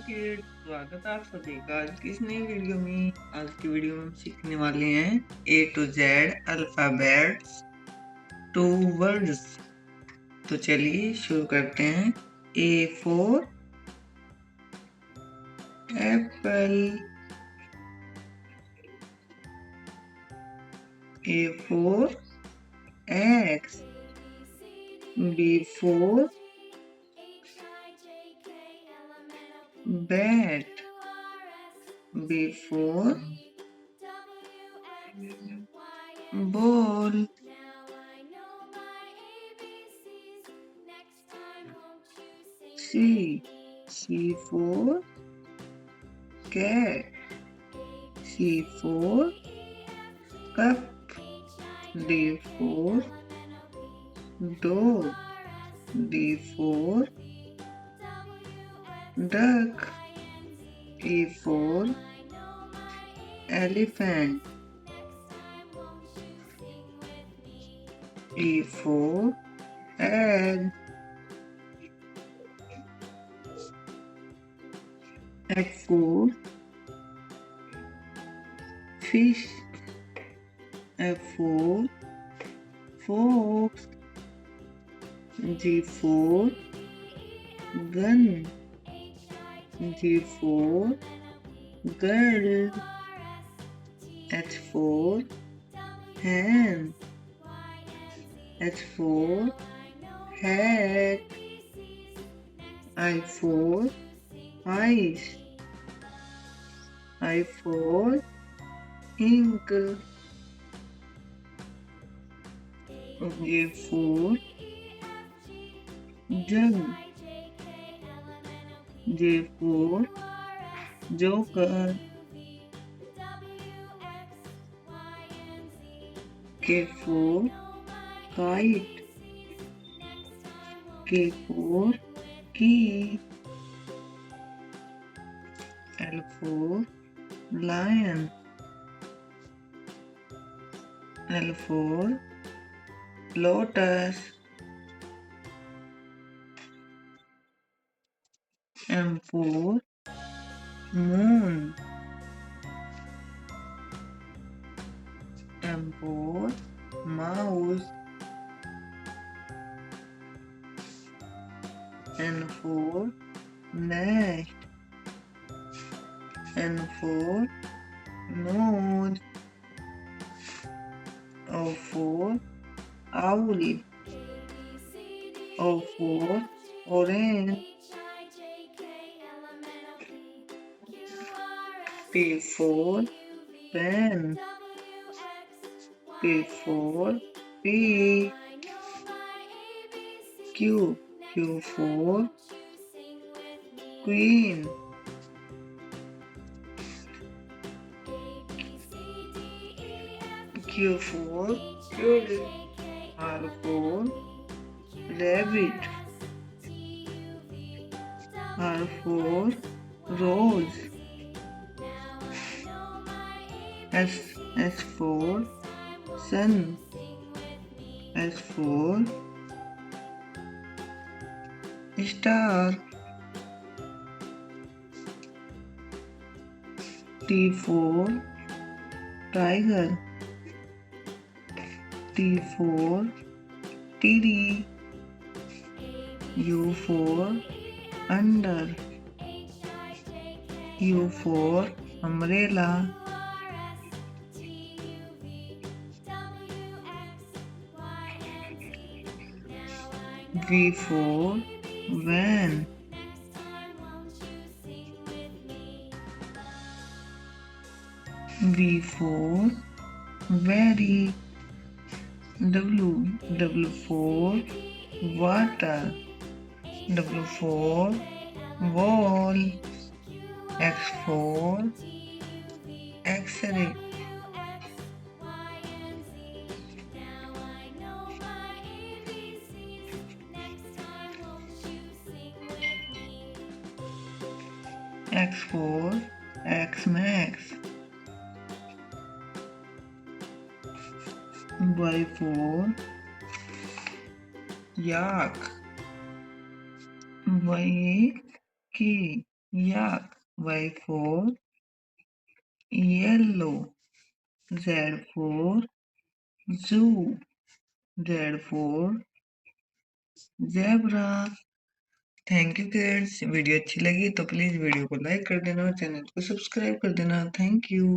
Kids, स्वागत है आप सभी का आज की इस नई वीडियो में। आज की वीडियो में हम सीखने वाले हैं A to Z alphabets 2 words. तो चलिए शुरू करते हैं। A for apple, A for X, B for bat, B for ball, C for cat, C for cup, D for dog, D for duck, E for elephant, E for egg, F for fish, F for fox, G for gun, G for girl, H for hen, H for hat, I for ice, I for ink, J for jug, J for joker, K for kite, K for key, L for lion, L for lotus, M for moon, M for mouse, N for nest, N for nose, O for owl, O for orange, P for pen, P for pig, Q for queen, Q for tulip, R for rabbit, R for rose, S for sun, S for star, T for tiger, T for TD, U for under, U for umbrella, V for van, V for very, W for water, W for wall, X for X-ray, X for X-Max, Y for yak, Y key, yak. Y for yellow. Z for zoo. Z for zebra. Thank you kids. Video अच्छी लगी तो please video को like कर देना और channel को subscribe कर देना। Thank you.